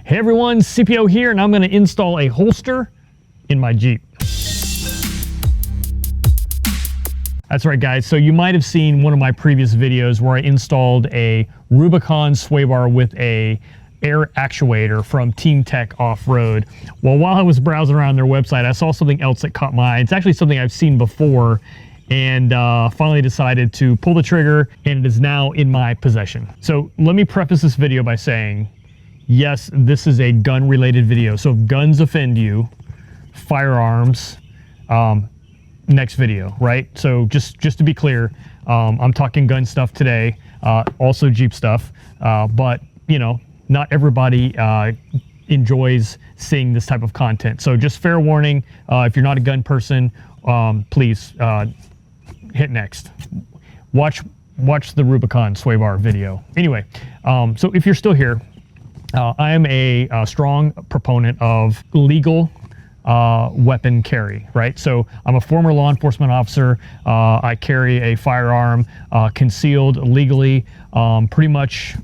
Hey everyone, CPO here, and I'm going to install a holster in my Jeep. That's right guys, so you might have seen one of my previous videos where I installed a Rubicon sway bar with a air actuator from Team Tech Off-Road. Well, while I was browsing around their website, I saw something else that caught my eye. It's actually something I've seen before, and finally decided to pull the trigger, and it is now in my possession. So let me preface this video by saying, yes, this is a gun-related video. So if guns offend you, firearms, next video, right? So just to be clear, I'm talking gun stuff today, also Jeep stuff, but you know, not everybody enjoys seeing this type of content. So just fair warning, if you're not a gun person, please hit next. Watch the Rubicon sway bar video. Anyway, so if you're still here, I am a strong proponent of legal weapon carry, right? So I'm a former law enforcement officer. I carry a firearm concealed legally pretty much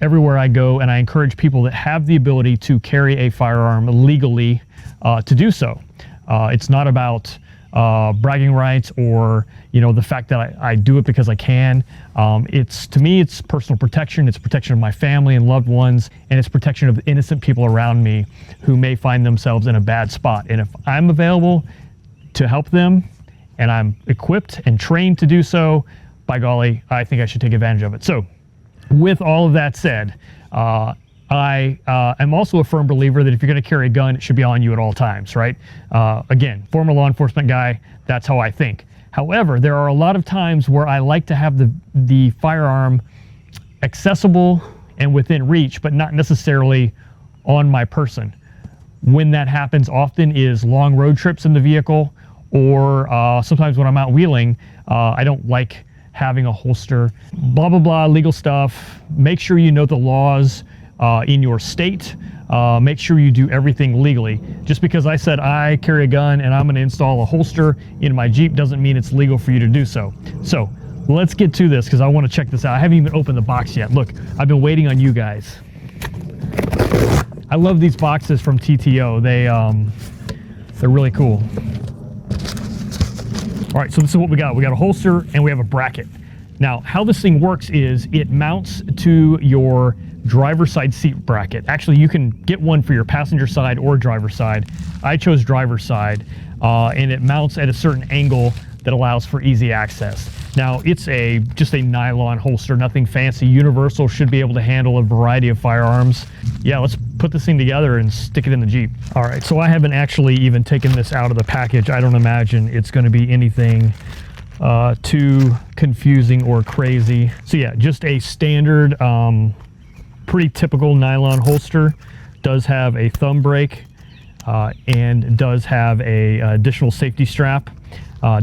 everywhere I go, and I encourage people that have the ability to carry a firearm legally to do so. It's not about bragging rights or, you know, the fact that I do it because I can. To me, it's personal protection. It's protection of my family and loved ones, and it's protection of the innocent people around me who may find themselves in a bad spot. And if I'm available to help them and I'm equipped and trained to do so, by golly, I think I should take advantage of it. So with all of that said, I am also a firm believer that if you're going to carry a gun, it should be on you at all times, right? Again, former law enforcement guy, that's how I think. However, there are a lot of times where I like to have the firearm accessible and within reach, but not necessarily on my person. When that happens often is long road trips in the vehicle, or sometimes when I'm out wheeling, I don't like having a holster. Blah, blah, blah, legal stuff. Make sure you know the laws in your state. Make sure you do everything legally. Just because I said I carry a gun and I'm going to install a holster in my Jeep doesn't mean it's legal for you to do so. So let's get to this because I want to check this out. I haven't even opened the box yet. Look, I've been waiting on you guys. I love these boxes from TTO. They're really cool. All right, so this is what we got. We got a holster and we have a bracket. Now, how this thing works is it mounts to your driver's side seat bracket. Actually, you can get one for your passenger side or driver's side. I chose driver's side, and it mounts at a certain angle that allows for easy access. Now, it's just a nylon holster, nothing fancy. Universal should be able to handle a variety of firearms. Yeah, let's put this thing together and stick it in the Jeep. All right, so I haven't actually even taken this out of the package. I don't imagine it's going to be anything too confusing or crazy. So yeah, just a standard, pretty typical nylon holster. Does have a thumb brake and does have a additional safety strap.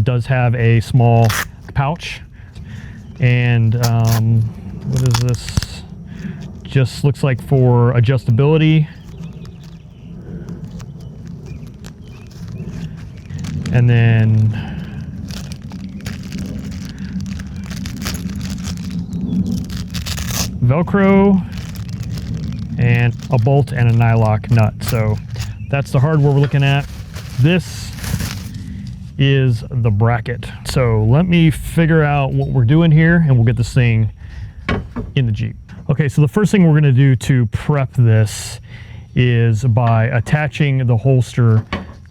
Does have a small pouch, and what is this? Just looks like for adjustability. And then Velcro and a bolt and a nylock nut. So that's the hardware we're looking at. This is the bracket. So let me figure out what we're doing here and we'll get this thing in the Jeep. Okay, so the first thing we're gonna do to prep this is by attaching the holster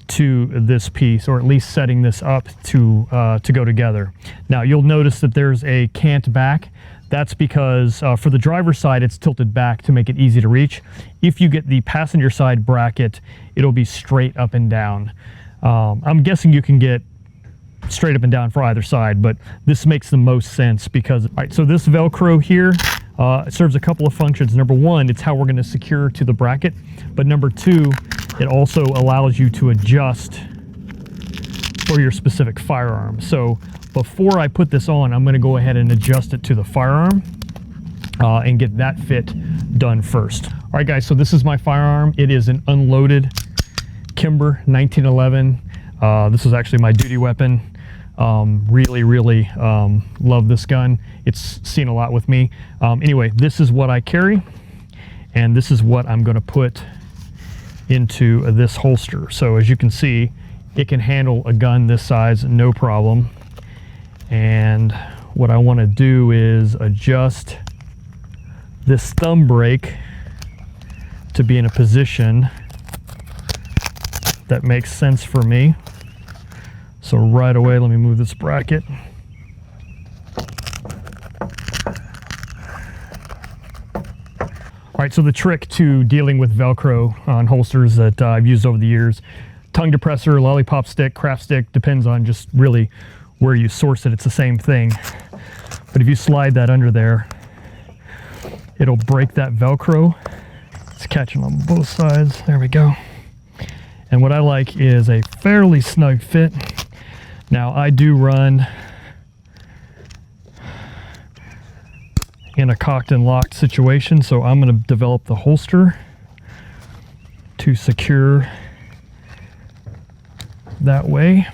to this piece, or at least setting this up to go together. Now you'll notice that there's a cant back. That's because for the driver's side, it's tilted back to make it easy to reach. If you get the passenger side bracket, it'll be straight up and down. I'm guessing you can get straight up and down for either side, but this makes the most sense because, all right, so this Velcro here serves a couple of functions. Number one, it's how we're going to secure to the bracket, but number two, it also allows you to adjust for your specific firearm. So before I put this on, I'm going to go ahead and adjust it to the firearm and get that fit done first. All right, guys, so this is my firearm. It is an unloaded Kimber 1911. This is actually my duty weapon. Really love this gun. It's seen a lot with me. Anyway, this is what I carry. and this is what I'm going to put into this holster. So as you can see, it can handle a gun this size, no problem. And what I want to do is adjust this thumb brake to be in a position that makes sense for me. So right away, let me move this bracket. All right, so the trick to dealing with Velcro on holsters that I've used over the years, tongue depressor, lollipop stick, craft stick, depends on just really where you source it. It's the same thing. But if you slide that under there, it'll break that Velcro. It's catching on both sides. There we go. And what I like is a fairly snug fit. Now I do run in a cocked and locked situation, so I'm going to develop the holster to secure that way.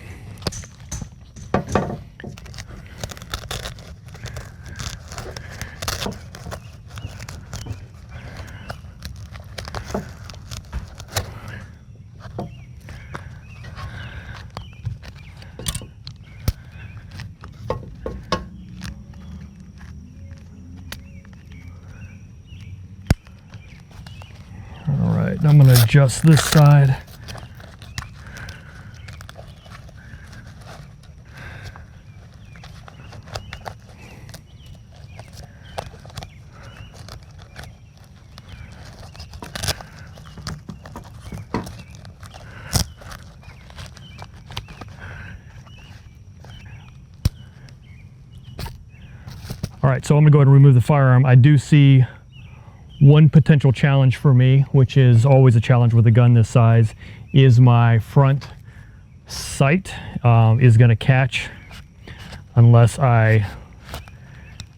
I'm going to adjust this side. All right, so I'm going to go ahead and remove the firearm. I do see one potential challenge for me, which is always a challenge with a gun this size, is my front sight is going to catch unless I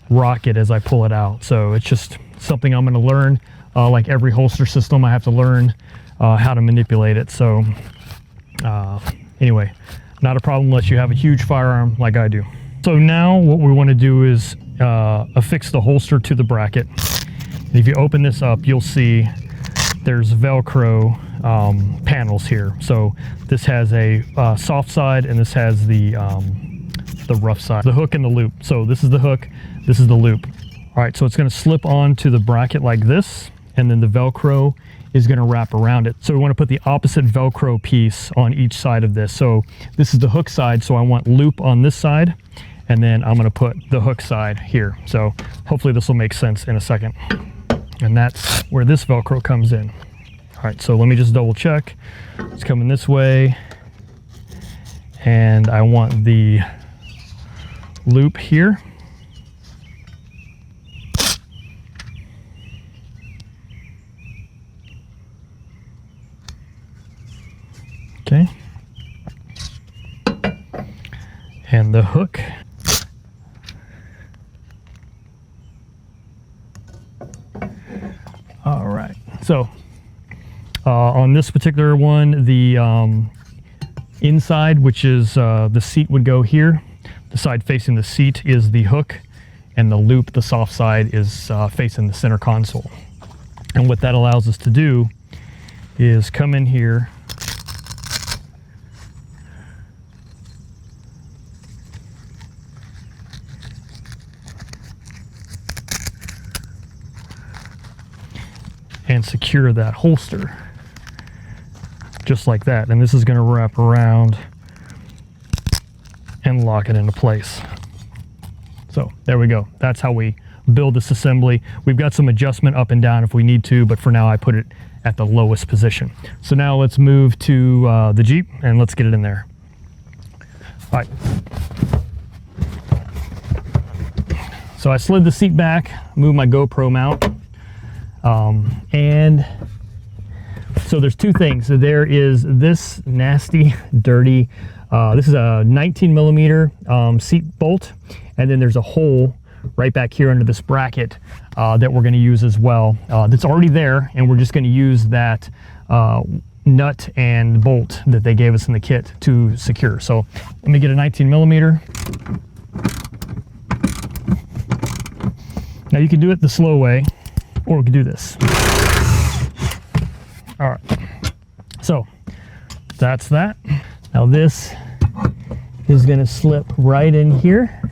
rock it as I pull it out. So it's just something I'm going to learn. Like every holster system, I have to learn how to manipulate it. So anyway, not a problem unless you have a huge firearm like I do. So now what we want to do is affix the holster to the bracket. If you open this up, you'll see there's Velcro panels here. So this has a soft side and this has the rough side. The hook and the loop. So this is the hook, this is the loop. All right, so it's going to slip onto the bracket like this, and then the Velcro is going to wrap around it. So we want to put the opposite Velcro piece on each side of this. So this is the hook side, so I want loop on this side, and then I'm going to put the hook side here. So hopefully this will make sense in a second. And that's where this Velcro comes in. All right, so let me just double check. It's coming this way. And I want the loop here. Okay. And the hook. All right, so on this particular one, the inside, which is the seat, would go here. The side facing the seat is the hook, and the loop, the soft side, is facing the center console. And what that allows us to do is come in here, and secure that holster just like that. And this is going to wrap around and lock it into place. So there we go. That's how we build this assembly. We've got some adjustment up and down if we need to, but for now I put it at the lowest position. So now let's move to the Jeep and let's get it in there. All right. So I slid the seat back, moved my GoPro mount. And so there's two things. So there is this nasty, dirty, this is a 19 millimeter seat bolt. And then there's a hole right back here under this bracket that we're going to use as well. That's already there, and we're just going to use that nut and bolt that they gave us in the kit to secure. So let me get a 19 millimeter. Now you can do it the slow way, or we can do this. All right, so that's that. Now this is gonna slip right in here.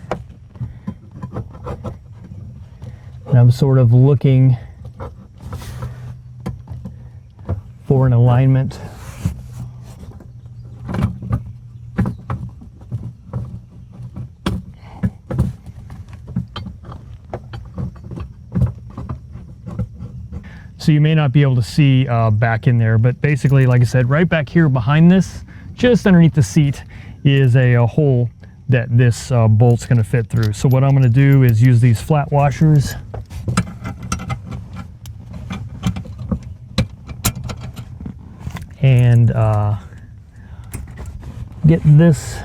And I'm sort of looking for an alignment. So you may not be able to see back in there, but basically, like I said, right back here behind this, just underneath the seat, is a hole that this bolt's gonna fit through. So what I'm gonna do is use these flat washers and get this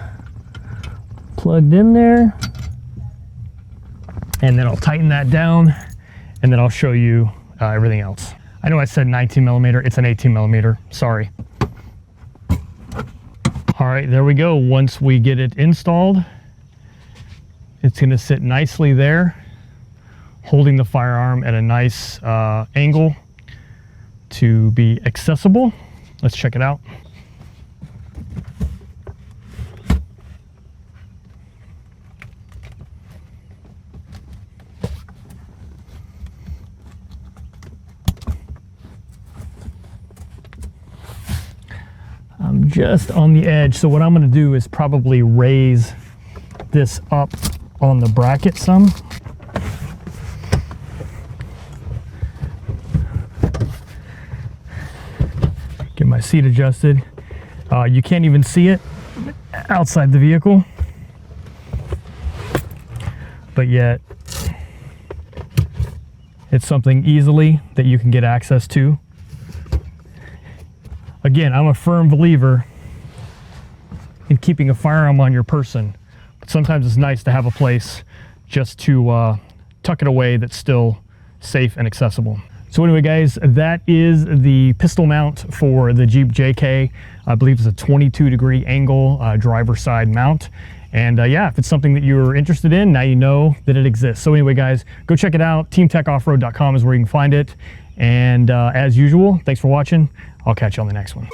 plugged in there, and then I'll tighten that down, and then I'll show you everything else. I know I said 19 millimeter, it's an 18 millimeter, sorry. All right, there we go. Once we get it installed, it's gonna sit nicely there, holding the firearm at a nice angle to be accessible. Let's check it out. I'm just on the edge, so what I'm going to do is probably raise this up on the bracket some. Get my seat adjusted. You can't even see it outside the vehicle, but yet it's something easily that you can get access to. Again, I'm a firm believer in keeping a firearm on your person, but sometimes it's nice to have a place just to tuck it away that's still safe and accessible. So anyway, guys, that is the pistol mount for the Jeep JK. I believe it's a 22-degree angle driver's side mount. And yeah, if it's something that you're interested in, now you know that it exists. So anyway, guys, go check it out. TeamTechOffroad.com is where you can find it. And as usual, thanks for watching. I'll catch you on the next one.